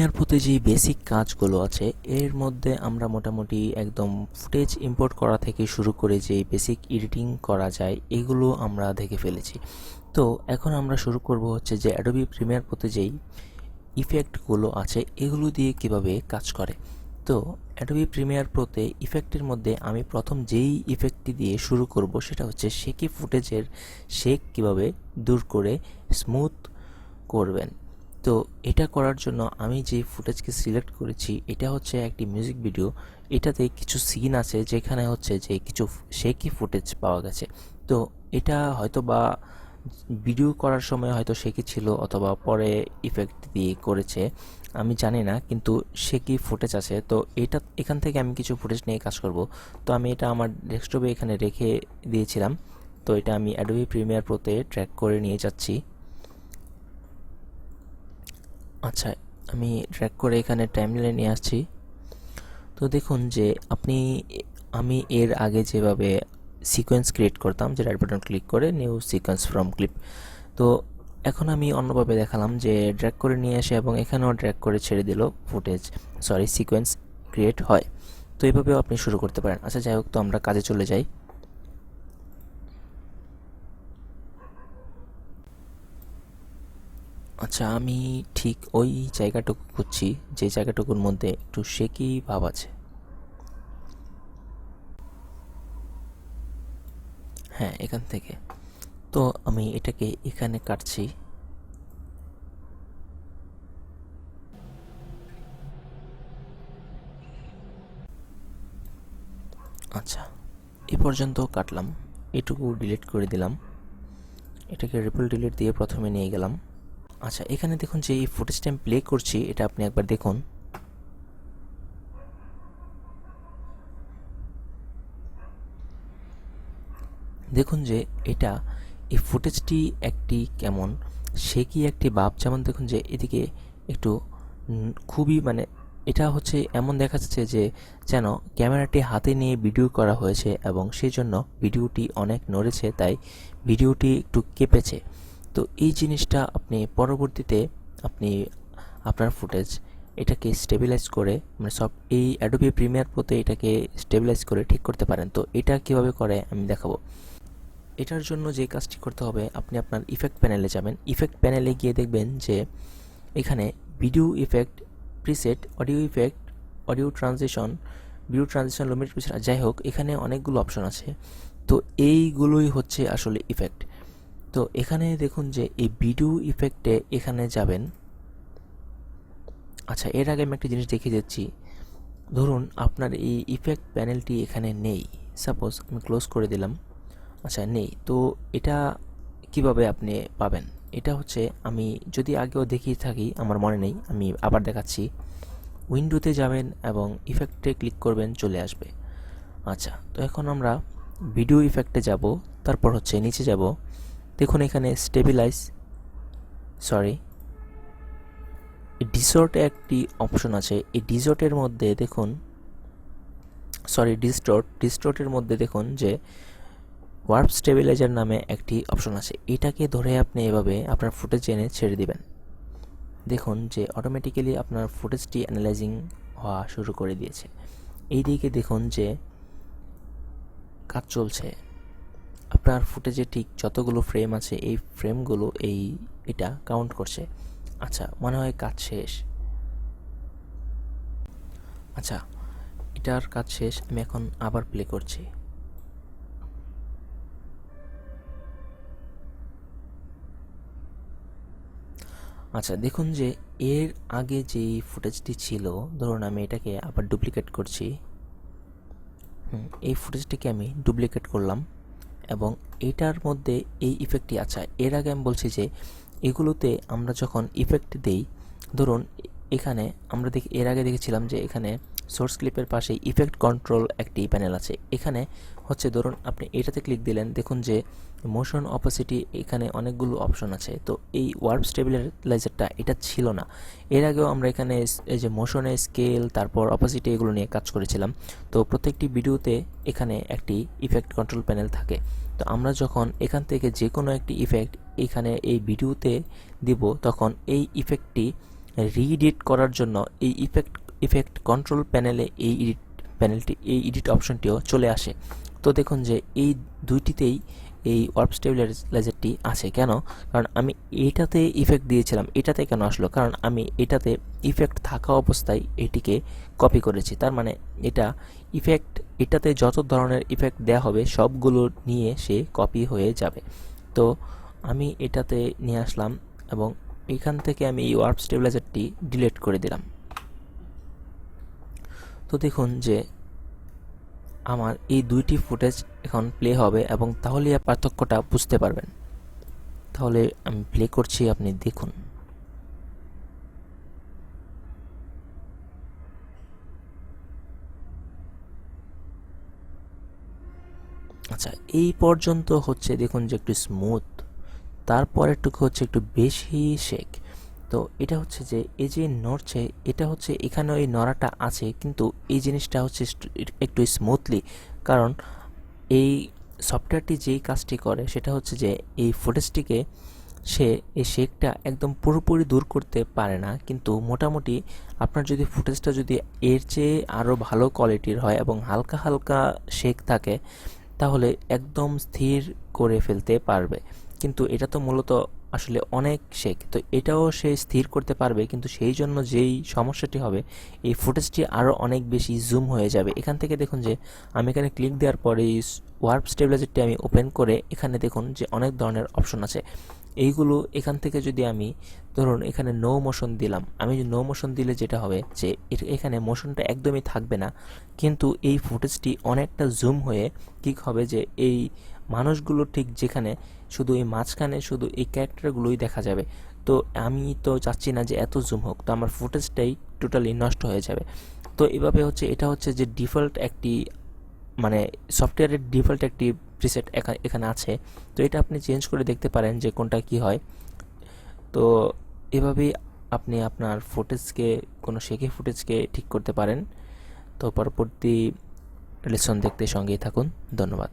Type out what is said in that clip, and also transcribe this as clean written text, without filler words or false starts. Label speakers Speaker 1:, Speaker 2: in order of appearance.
Speaker 1: Premier প্রতি যে basic কাজগুলো আছে এর মধ্যে আমরা মোটামুটি একদম ফুটেজ ইম্পোর্ট করা থেকে শুরু করে যে বেসিক এডিটিং করা যায় এগুলো আমরা দেখে ফেলেছি। তো এখন আমরা শুরু করব হচ্ছে যে অ্যাডোবি প্রিমিয়ার প্রতি যেই ইফেক্টগুলো আছে এগুলো দিয়ে কিভাবে কাজ করে। তো অ্যাডোবি প্রিমিয়ার প্রোতে ইফেক্টের মধ্যে আমি প্রথম যেই ইফেক্টটি দিয়ে শুরু করব সেটা হচ্ছে শেকি ফুটেজের শেক কিভাবে দূর করে স্মুথ করবেন। তো এটা করার জন্য আমি যে ফুটেজকে সিলেক্ট করেছি এটা হচ্ছে একটি মিউজিক ভিডিও। এটাতে কিছু সিন আছে যেখানে হচ্ছে যে কিছু শেকি ফুটেজ পাওয়া গেছে। তো এটা হয়তো বা ভিডিও করার সময় হয়তো শেকি ছিল অথবা পরে ইফেক্ট দিয়ে করেছে, আমি জানি না, কিন্তু শেকি ফুটেজ আছে। তো এখান থেকে আমি কিছু ফুটেজ নিয়ে কাজ করব। তো আমি এটা আমার ডেস্কটপে এখানে রেখে দিয়েছিলাম। তো এটা আমি অ্যাডোবি প্রিমিয়ার প্রোতে ট্র্যাক করে নিয়ে যাচ্ছি। আচ্ছা, আমি ট্র্যাক করে এখানে টাইমলাইনে নিয়ে আসছি। তো দেখুন যে আমি এর আগে যেভাবে সিকোয়েন্স ক্রিয়েট করতাম, যে রাইট বাটন ক্লিক করে নিউ সিকোয়েন্স ফ্রম ক্লিপ, তো এখন আমি অন্যভাবে দেখালাম যে ড্র্যাগ করে নিয়ে আসে এবং এখানেও ড্র্যাগ করে ছেড়ে দিল সিকোয়েন্স ক্রিয়েট হয়। তো এইভাবেও আপনি শুরু করতে পারেন। আচ্ছা, যাই হোক, তো আমরা কাজে চলে যাই। আচ্ছা, আমি ঠিক ওই জায়গাটুকু খুঁজছি যে জায়গাটুকুর মধ্যে একটু শেকি ভাব আছে। হ্যাঁ, এখান থেকে। তো আমি এটাকে এখানে কাটছি। আচ্ছা, এই পর্যন্ত কাটলাম, এটুকু ডিলিট করে দিলাম। এটাকে রিপল ডিলিট দিয়ে প্রথমে নিয়ে গেলাম। আচ্ছা, এখানে দেখুন যে এই ফুটেজটা আমি প্লে করছি, এটা আপনি একবার দেখুন। দেখুন যে এটা এই ফুটেজটি একটি কেমন শেকি একটি ভাব, যেমন দেখুন যে এদিকে একটু খুবই মানে এটা হচ্ছে এমন দেখা যাচ্ছে যে যেন ক্যামেরাটি হাতে নিয়ে ভিডিও করা হয়েছে এবং সেই জন্য ভিডিওটি অনেক নড়েছে, তাই ভিডিওটি একটু কেঁপেছে। তো এই জিনিসটা আপনি পরবর্তীতে আপনি আপনার ফুটেজ এটাকে স্টেবিলাইজ করে মানে সব এই অ্যাডোবি প্রিমিয়ার প্রোতে এটাকে স্টেবিলাইজ করে ঠিক করতে পারেন। তো এটা কিভাবে করে আমি দেখাবো। এটার জন্য যে কাজটি করতে হবে, আপনি আপনার ইফেক্ট প্যানেলে যাবেন। ইফেক্ট প্যানেলে গিয়ে দেখবেন যে এখানে video effect, preset, audio transition, video transition, limit, যাই হোক, এখানে অনেকগুলো অপশন আছে। তো এইগুলোই হচ্ছে আসলে ইফেক্ট। তো এখানে দেখুন যে এই ভিডিও ইফেক্টে এখানে যাবেন। আচ্ছা, এর আগে আমি একটা জিনিস দেখিয়ে দিচ্ছি। ধরুন আপনার এই ইফেক্ট প্যানেলটি এখানে নেই, সাপোজ আমি ক্লোজ করে দিলাম। আচ্ছা, নেই, তো এটা কিভাবে আপনি পাবেন? এটা হচ্ছে আমি যদি আগেও দেখিয়ে থাকি, আমার মনে নেই, আমি আবার দেখাচ্ছি। উইন্ডোতে যাবেন এবং ইফেক্টে ক্লিক করবেন, চলে আসবে। আচ্ছা, তো এখন আমরা ভিডিও ইফেক্টে যাব, তারপর হচ্ছে নিচে যাব। দেখুন এখানে ডিসর্টে একটি অপশন আছে। এই ডিসর্টের মধ্যে দেখুন ডিস্টোর্টের মধ্যে দেখুন যে ওয়ার্প স্টেবিলাইজার নামে একটি অপশন আছে। এটাকে ধরে আপনি এভাবে আপনার ফুটেজ এনে ছেড়ে দিবেন। দেখুন যে অটোমেটিক্যালি আপনার ফুটেজটি অ্যানালাইজিং হওয়া শুরু করে দিয়েছে। এই দিকে দেখুন যে কাজ চলছে। আপনার ফুটেজে ঠিক যতগুলো ফ্রেম আছে এই ফ্রেমগুলো এটা কাউন্ট করছে। আচ্ছা, মনে হয় কাজ শেষ। আচ্ছা, এটার কাজ শেষ, আমি এখন আবার প্লে করছি। আচ্ছা, দেখুন যে এর আগে যেই ফুটেজটি ছিল, ধরুন আমি এটাকে আবার ডুপ্লিকেট করছি। এই ফুটেজটিকে আমি ডুপ্লিকেট করলাম এবং এটার মধ্যে এই ইফেক্টটি। আচ্ছা, এর আগে আমি বলছি যে এগুলোতে আমরা যখন ইফেক্ট দেই, ধরুন এখানে আমরা এর আগে দেখেছিলাম যে এখানে সোর্স ক্লিপের পাশে ইফেক্ট কন্ট্রোল একটি প্যানেল আছে। এখানে হচ্ছে ধরুন আপনি এটাতে ক্লিক দিলেন, দেখুন যে মোশন অপোসিটি, এখানে অনেকগুলো অপশন আছে। তো এই ওয়ার্প স্টেবিলাইজারটা এটা ছিল না। এর আগেও আমরা এখানে এই যে মোশনে স্কেল, তারপর অপোসিটি, এগুলো নিয়ে কাজ করেছিলাম। তো প্রত্যেকটি ভিডিওতে এখানে একটি ইফেক্ট কন্ট্রোল প্যানেল থাকে। তো আমরা যখন এখান থেকে যে কোনো একটি ইফেক্ট এখানে এই ভিডিওতে দিব, তখন এই ইফেক্টটি রিএডিট করার জন্য এই ইফেক্ট কন্ট্রোল প্যানেলে এই এডিট অপশনটিও চলে আসে। তো দেখুন যে এই দুইটিতেই এই ওয়ার্প স্টেবিলাইজারটি আছে। কেন? কারণ আমি এইটাতে ইফেক্ট দিয়েছিলাম, এটাতে কেন আসলো? কারণ আমি এটাতে ইফেক্ট থাকা অবস্থায় এটিকে কপি করেছি। তার মানে এটাতে যত ধরনের ইফেক্ট দেওয়া হবে সবগুলো নিয়ে সে কপি হয়ে যাবে। তো আমি এটাতে নিয়ে আসলাম এবং এখান থেকে আমি এই ওয়ার্প স্টেবিলাইজারটি ডিলিট করে দিলাম। তো দেখুন যে আমার এই দুইটি ফুটেজ এখন প্লে হবে এবং তাহলে পার্থক্যটা বুঝতে পারবেন। তাহলে আমি প্লে করছি, আপনি দেখুন। আচ্ছা, এই পর্যন্ত হচ্ছে দেখুন যে একটু স্মুথ, তারপরেরটুকু হচ্ছে একটু বেশি শেক। তো এটা হচ্ছে যে এই যে নড়ছে, এটা হচ্ছে এখানে ওই নড়াটা আছে, কিন্তু এই জিনিসটা হচ্ছে একটু স্মুথলি, কারণ এই সফটওয়্যারটি যেই কাজটি করে সেটা হচ্ছে যে এই ফুটেজটিকে এই শেকটা একদম পুরোপুরি দূর করতে পারে না, কিন্তু মোটামুটি আপনার যদি ফুটেজটা যদি এর চেয়ে আরও ভালো কোয়ালিটির হয় এবং হালকা হালকা শেক থাকে তাহলে একদম স্থির করে ফেলতে পারবে। কিন্তু এটা তো মূলত আসলে অনেক শেক, তো এটাও সে স্থির করতে পারবে, কিন্তু সেই জন্য যেই সমস্যাটি হবে এই ফুটেজটি আরও অনেক বেশি জুম হয়ে যাবে। এখান থেকে দেখুন যে আমি এখানে ক্লিক দেওয়ার পরে এই ওয়ার্প স্টেবিলাইজারটি আমি ওপেন করে এখানে দেখুন যে অনেক ধরনের অপশন আছে। এইগুলো এখান থেকে যদি আমি ধরুন এখানে নো মোশন দিলাম, আমি নো মোশন দিলে যেটা হবে যে এখানে মোশনটা একদমই থাকবে না, কিন্তু এই ফুটেজটি অনেকটা জুম হয়ে কী হবে যে এই মানুষগুলো ঠিক যেখানে শুধু এই মাঝখানে শুধু এই ক্যারেক্টারগুলোই দেখা যাবে। তো আমি তো চাচ্ছি না যে এত জুম হোক, তো আমার ফুটেজটাই টোটালি নষ্ট হয়ে যাবে। তো এভাবে হচ্ছে এটা হচ্ছে যে ডিফল্ট একটি মানে সফটওয়্যারের ডিফল্ট একটি প্রিসেট এখানে আছে। তো এটা আপনি চেঞ্জ করে দেখতে পারেন যে কোনটা কি হয়। তো এভাবেই আপনি আপনার ফুটেজকে কোনো শেকি ফুটেজকে ঠিক করতে পারেন। তো পরবর্তী লেসন দেখতে সঙ্গেই থাকুন। ধন্যবাদ।